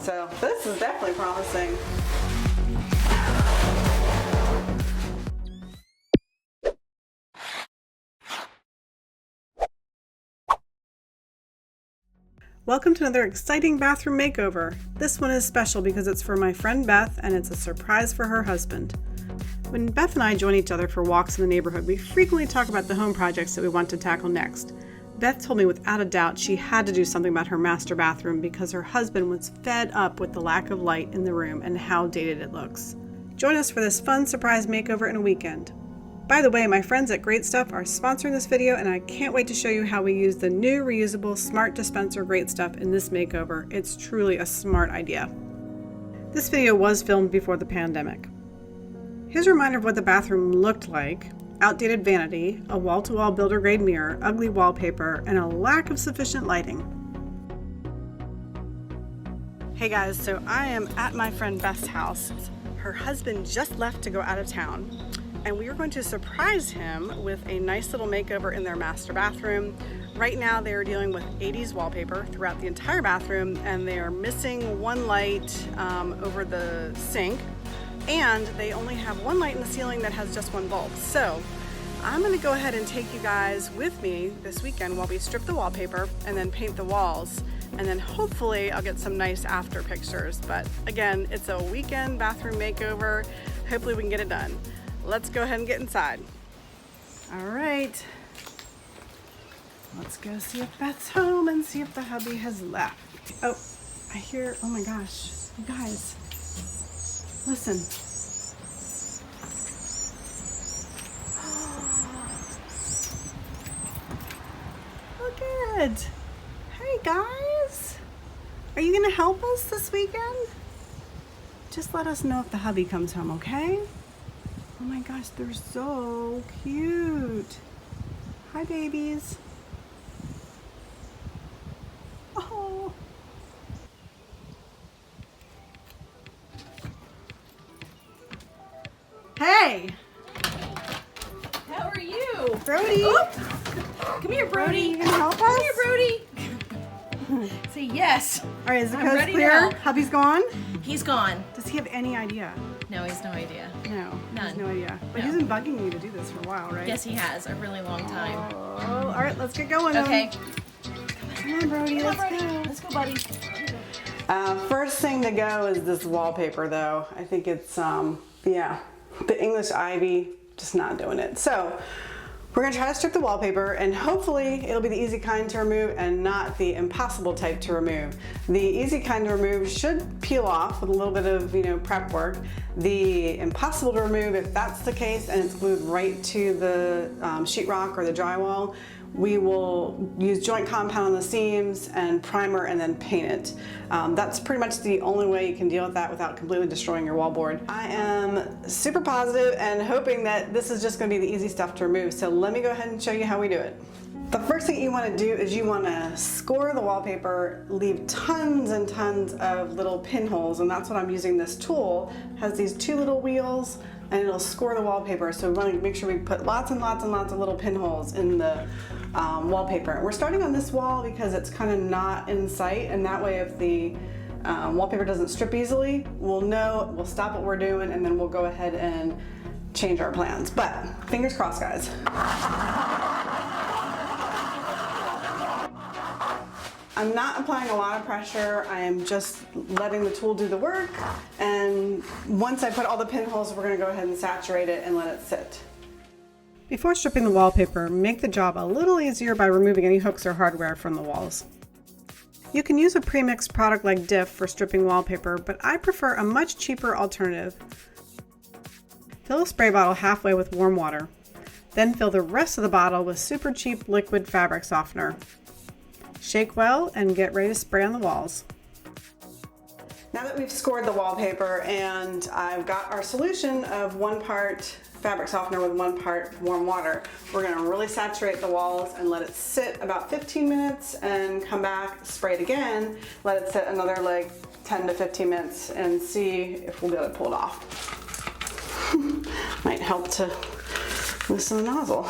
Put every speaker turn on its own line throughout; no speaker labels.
So this is definitely promising. Welcome to another exciting bathroom makeover. This one is special because it's for my friend Beth and it's a surprise for her husband. When Beth and I join each other for walks in the neighborhood, we frequently talk about the home projects that we want to tackle next. Beth told me without a doubt she had to do something about her master bathroom because her husband was fed up with the lack of light in the room and how dated it looks. Join us for this fun surprise makeover in a weekend. By the way, my friends at Great Stuff are sponsoring this video and I can't wait to show you how we use the new reusable smart dispenser Great Stuff in this makeover. It's truly a smart idea. This video was filmed before the pandemic. Here's a reminder of what the bathroom looked like. Outdated vanity, a wall-to-wall builder grade mirror, ugly wallpaper, and a lack of sufficient lighting. Hey guys, so I am at my friend Beth's house. Her husband just left to go out of town. And we are going to surprise him with a nice little makeover in their master bathroom. Right now they are dealing with 80s wallpaper throughout the entire bathroom and they are missing one light over the sink, and they only have one light in the ceiling that has just one bulb. So I'm going to go ahead and take you guys with me this weekend while we strip the wallpaper and then paint the walls, and then hopefully I'll get some nice after pictures. But again, it's a weekend bathroom makeover. Hopefully we can get it done. Let's go ahead and get inside. All right, let's go see if Beth's home and see if the hubby has left. Oh, I hear, oh my gosh, you guys, listen. Look at it. Hey guys, are you gonna help us this weekend? Just let us know if the hubby comes home, okay? Oh my gosh, they're so cute. Hi, babies. Oh. Hey.
How are you?
Brody.
Oh. Come here, Brody.
You gonna help us?
Come here, Brody. Say yes.
All right, is the
I'm
coast
ready
clear?
now.
Hubby's gone?
He's gone.
Does he have any idea?
No, he has no idea.
No, he has
None.
no idea. But
No.
he's been bugging you to do this for a while, right?
Yes, he has. A really long time.
Oh, all right, let's get going.
Okay.
Come on, Brody,
Come on,
let's
Brody.
go.
Let's go, buddy.
First thing to go is this wallpaper, though. I think it's, yeah, the English ivy, just not doing it. So we're gonna try to strip the wallpaper and hopefully it'll be the easy kind to remove and not the impossible type to remove. The easy kind to remove should peel off with a little bit of, prep work. The impossible to remove, if that's the case and it's glued right to the sheetrock or the drywall, we will use joint compound on the seams and primer and then paint it. That's pretty much the only way you can deal with that without completely destroying your wallboard. I am super positive and hoping that this is just going to be the easy stuff to remove. So let me go ahead and show you how we do it. The first thing you want to do is you want to score the wallpaper, leave tons and tons of little pinholes, and that's what I'm using this tool. It has these two little wheels and it'll score the wallpaper. So we want to make sure we put lots and lots and lots of little pinholes in the wallpaper. We're starting on this wall because it's kind of not in sight, and that way if the wallpaper doesn't strip easily, we'll know, we'll stop what we're doing, and then we'll go ahead and change our plans. But fingers crossed, guys. I'm not applying a lot of pressure. I am just letting the tool do the work. And once I put all the pinholes, we're gonna go ahead and saturate it and let it sit. Before stripping the wallpaper, make the job a little easier by removing any hooks or hardware from the walls. You can use a pre-mixed product like Diff for stripping wallpaper, but I prefer a much cheaper alternative. Fill a spray bottle halfway with warm water. Then fill the rest of the bottle with super cheap liquid fabric softener. Shake well and get ready to spray on the walls. Now that we've scored the wallpaper and I've got our solution of 1 part fabric softener with 1 part warm water, we're going to really saturate the walls and let it sit about 15 minutes and come back, spray it again, let it sit another like 10 to 15 minutes and see if we'll be able to pull it off. Might help to loosen the nozzle.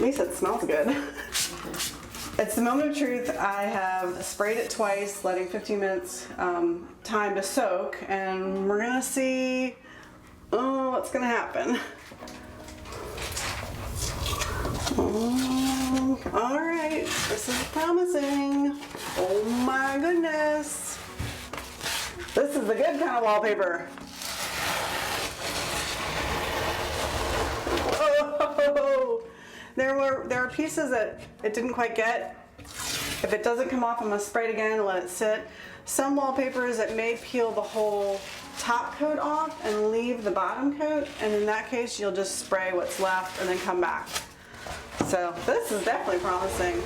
At least it smells good. It's the moment of truth. I have sprayed it twice, letting 15 minutes time to soak, and we're gonna see what's gonna happen. All right, this is promising. Oh my goodness. This is the good kind of wallpaper. Whoa. There are pieces that it didn't quite get. If it doesn't come off, I'm gonna spray it again and let it sit. Some wallpapers, it may peel the whole top coat off and leave the bottom coat, and in that case, you'll just spray what's left and then come back. So this is definitely promising.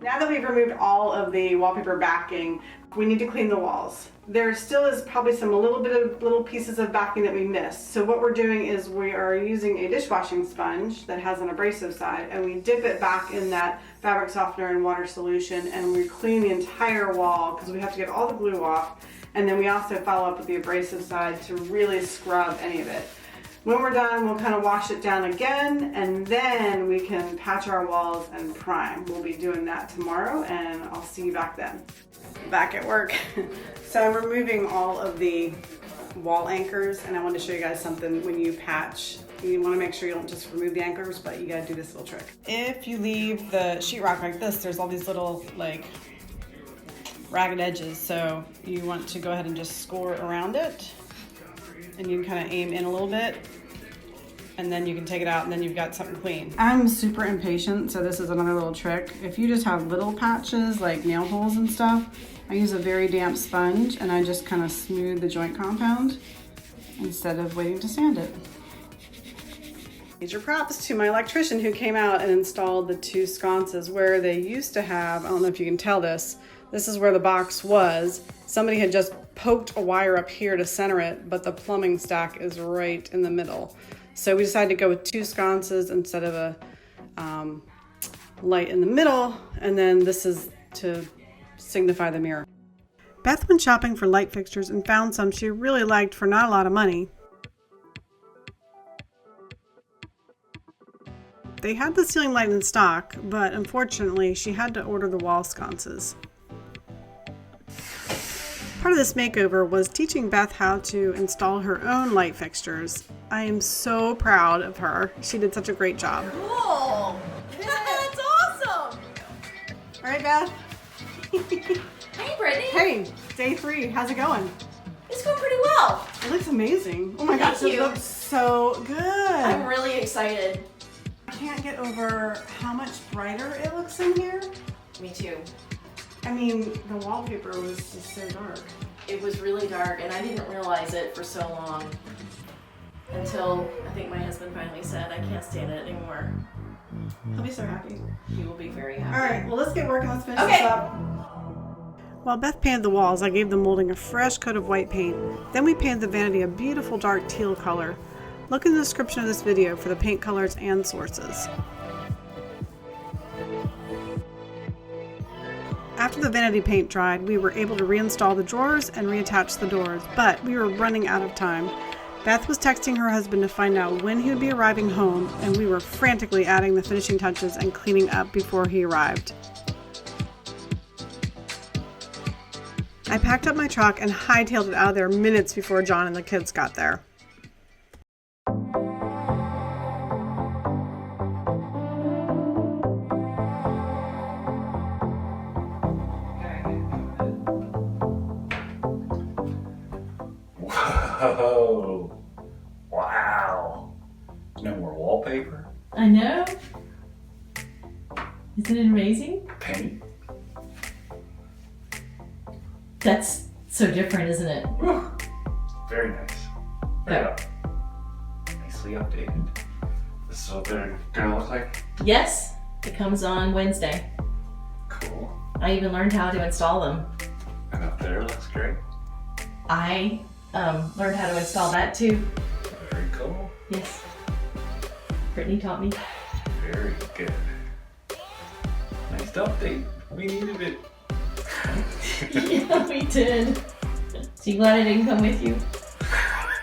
Now that we've removed all of the wallpaper backing, we need to clean the walls. There still is probably some little pieces of backing that we missed. So what we're doing is we are using a dishwashing sponge that has an abrasive side, and we dip it back in that fabric softener and water solution, and we clean the entire wall because we have to get all the glue off. And then we also follow up with the abrasive side to really scrub any of it. When we're done, we'll kind of wash it down again, and then we can patch our walls and prime. We'll be doing that tomorrow, and I'll see you back then. Back at work. So I'm removing all of the wall anchors, and I want to show you guys something. When you patch, you want to make sure you don't just remove the anchors, but you got to do this little trick. If you leave the sheetrock like this, there's all these little like ragged edges, so you want to go ahead and just score around it, and you can kind of aim in a little bit, and then you can take it out, and then you've got something clean. I'm super impatient, so this is another little trick. If you just have little patches like nail holes and stuff, I use a very damp sponge, and I just kind of smooth the joint compound instead of waiting to sand it. Major props to my electrician who came out and installed the two sconces where they used to have, I don't know if you can tell this is where the box was. Somebody had just poked a wire up here to center it, but the plumbing stack is right in the middle. So we decided to go with two sconces instead of a light in the middle, and then this is to signify the mirror. Beth went shopping for light fixtures and found some she really liked for not a lot of money. They had the ceiling light in stock, but unfortunately she had to order the wall sconces. Part of this makeover was teaching Beth how to install her own light fixtures. I am so proud of her. She did such a great job.
Cool! That's awesome!
All right, Beth.
Hey, Brittany.
Hey, day 3. How's it going?
It's going pretty well.
It looks amazing. Oh my gosh,
Thank
it
you.
looks so good.
I'm really excited.
I can't get over how much brighter it looks in here.
Me too.
I mean, the wallpaper was just so dark.
It was really dark, and I didn't realize it for so long. Until I think my husband finally said, I can't stand it anymore.
I'll be so happy.
You will be very happy.
All right, well, let's get working. Let's finish
Okay.
this up. While Beth painted the walls, I gave the molding a fresh coat of white paint. Then we painted the vanity a beautiful dark teal color. Look in the description of this video for the paint colors and sources. After the vanity paint dried, we were able to reinstall the drawers and reattach the doors, but we were running out of time. Beth was texting her husband to find out when he would be arriving home, and we were frantically adding the finishing touches and cleaning up before he arrived. I packed up my truck and hightailed it out of there minutes before John and the kids got there.
Whoa! Wow! No more wallpaper?
I know. Isn't it amazing?
Paint?
That's so different, isn't it?
Whew. Very nice.
Yeah.
Nicely updated. This is what they're gonna look like?
Yes, it comes on Wednesday.
Cool.
I even learned how to install them.
And up there looks great.
I learned how to install that too.
Very cool.
Yes. Brittany taught me.
Very good. Nice update. We needed it.
Yeah, we did. So you glad I didn't come with you?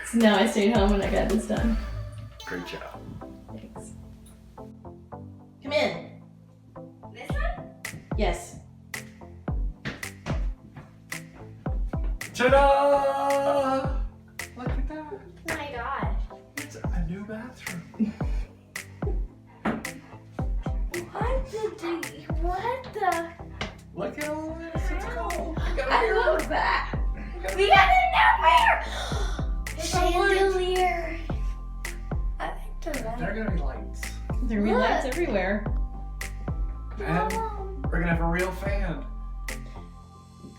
So now I stayed home and I got this done.
Great job.
Thanks. Come in.
This one?
Yes.
Ta-da! Look at that.
Oh my god.
It's a new bathroom.
What the?
Look at all this. It's cool.
I love that. We got a new mirror. Chandelier. I like the
There
light.
are gonna be lights.
There are lights everywhere.
And we're gonna have a real fan.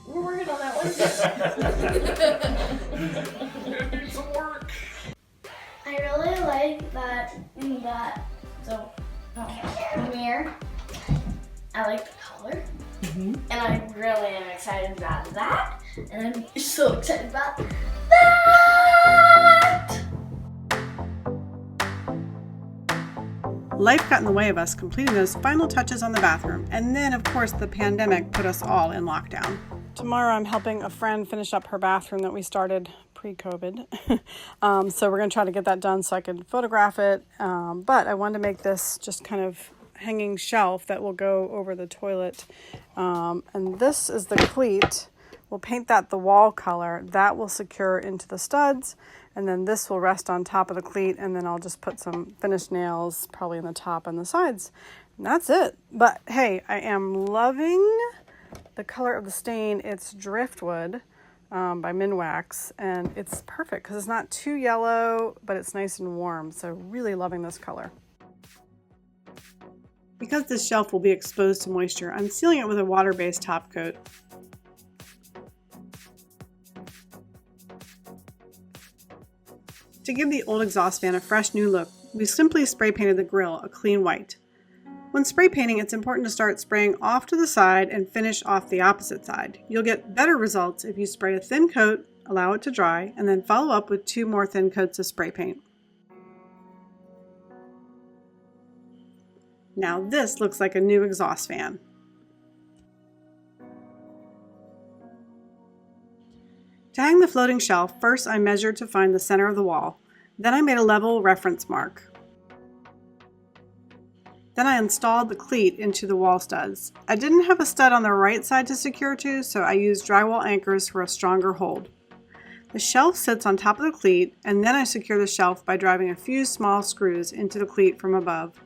We're working on that one.
It needs some work.
I really like that. So, mirror. I like the color.
Mm-hmm.
And I really am excited about that. And I'm so excited about that.
Life got in the way of us completing those final touches on the bathroom, and then of course the pandemic put us all in lockdown. Tomorrow I'm helping a friend finish up her bathroom that we started pre-COVID. So we're going to try to get that done so I can photograph it, but I wanted to make this just kind of hanging shelf that will go over the toilet, and this is the cleat. We'll paint that the wall color. That will secure into the studs, and then this will rest on top of the cleat, and then I'll just put some finished nails probably in the top and the sides. And that's it. But hey, I am loving the color of the stain. It's Driftwood by Minwax, and it's perfect because it's not too yellow, but it's nice and warm. So really loving this color. Because this shelf will be exposed to moisture, I'm sealing it with a water-based top coat. To give the old exhaust fan a fresh new look, we simply spray painted the grill a clean white. When spray painting, it's important to start spraying off to the side and finish off the opposite side. You'll get better results if you spray a thin coat, allow it to dry, and then follow up with 2 more thin coats of spray paint. Now this looks like a new exhaust fan. To hang the floating shelf, first I measured to find the center of the wall. Then I made a level reference mark. Then I installed the cleat into the wall studs. I didn't have a stud on the right side to secure to, so I used drywall anchors for a stronger hold. The shelf sits on top of the cleat, and then I secure the shelf by driving a few small screws into the cleat from above.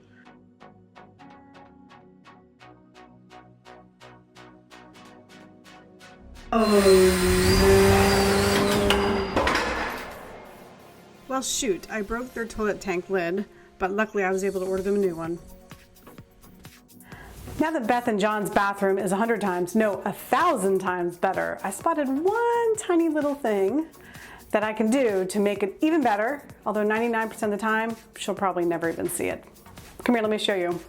Well, shoot, I broke their toilet tank lid, but luckily I was able to order them a new one. Now that Beth and John's bathroom is 100 times, no, 1,000 times better, I spotted one tiny little thing that I can do to make it even better, although 99% of the time, she'll probably never even see it. Come here, let me show you.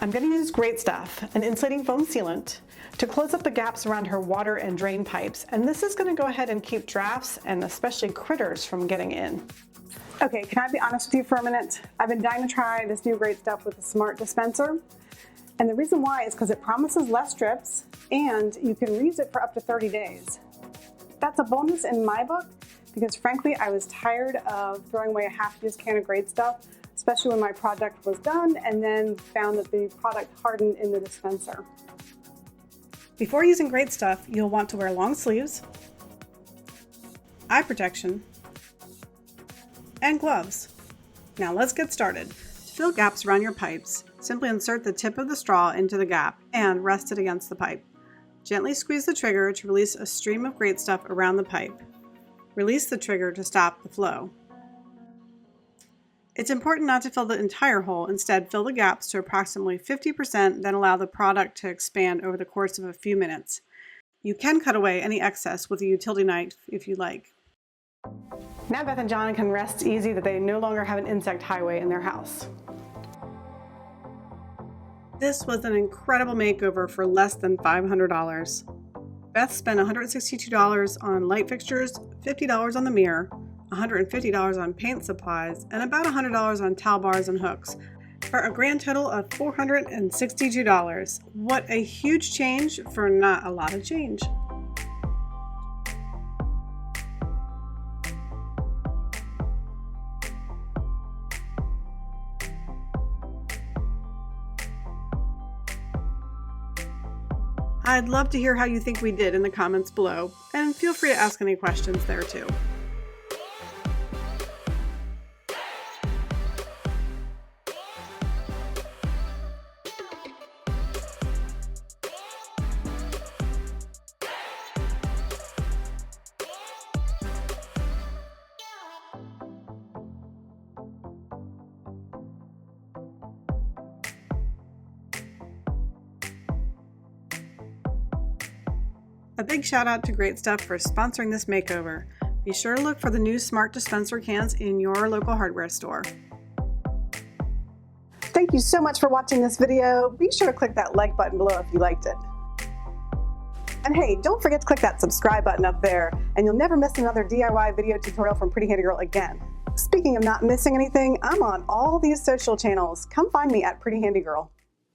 I'm gonna use Great Stuff, an insulating foam sealant, to close up the gaps around her water and drain pipes, and this is gonna go ahead and keep drafts and especially critters from getting in. Okay, can I be honest with you for a minute? I've been dying to try this new Great Stuff with the Smart Dispenser, and the reason why is because it promises less drips, and you can reuse it for up to 30 days. That's a bonus in my book, because frankly, I was tired of throwing away a half-used can of Great Stuff, especially when my project was done, and then found that the product hardened in the dispenser. Before using Great Stuff, you'll want to wear long sleeves, eye protection, and gloves. Now let's get started. To fill gaps around your pipes, simply insert the tip of the straw into the gap and rest it against the pipe. Gently squeeze the trigger to release a stream of Great Stuff around the pipe. Release the trigger to stop the flow. It's important not to fill the entire hole, instead fill the gaps to approximately 50%, then allow the product to expand over the course of a few minutes. You can cut away any excess with a utility knife if you like. Now Beth and John can rest easy that they no longer have an insect highway in their house. This was an incredible makeover for less than $500. Beth spent $162 on light fixtures, $50 on the mirror, $150 on paint supplies, and about $100 on towel bars and hooks, for a grand total of $462. What a huge change for not a lot of change. I'd love to hear how you think we did in the comments below, and feel free to ask any questions there too. A big shout out to Great Stuff for sponsoring this makeover. Be sure to look for the new smart dispenser cans in your local hardware store. Thank you so much for watching this video. Be sure to click that like button below if you liked it. And hey, don't forget to click that subscribe button up there, and you'll never miss another DIY video tutorial from Pretty Handy Girl again. Speaking of not missing anything, I'm on all these social channels. Come find me at Pretty Handy Girl.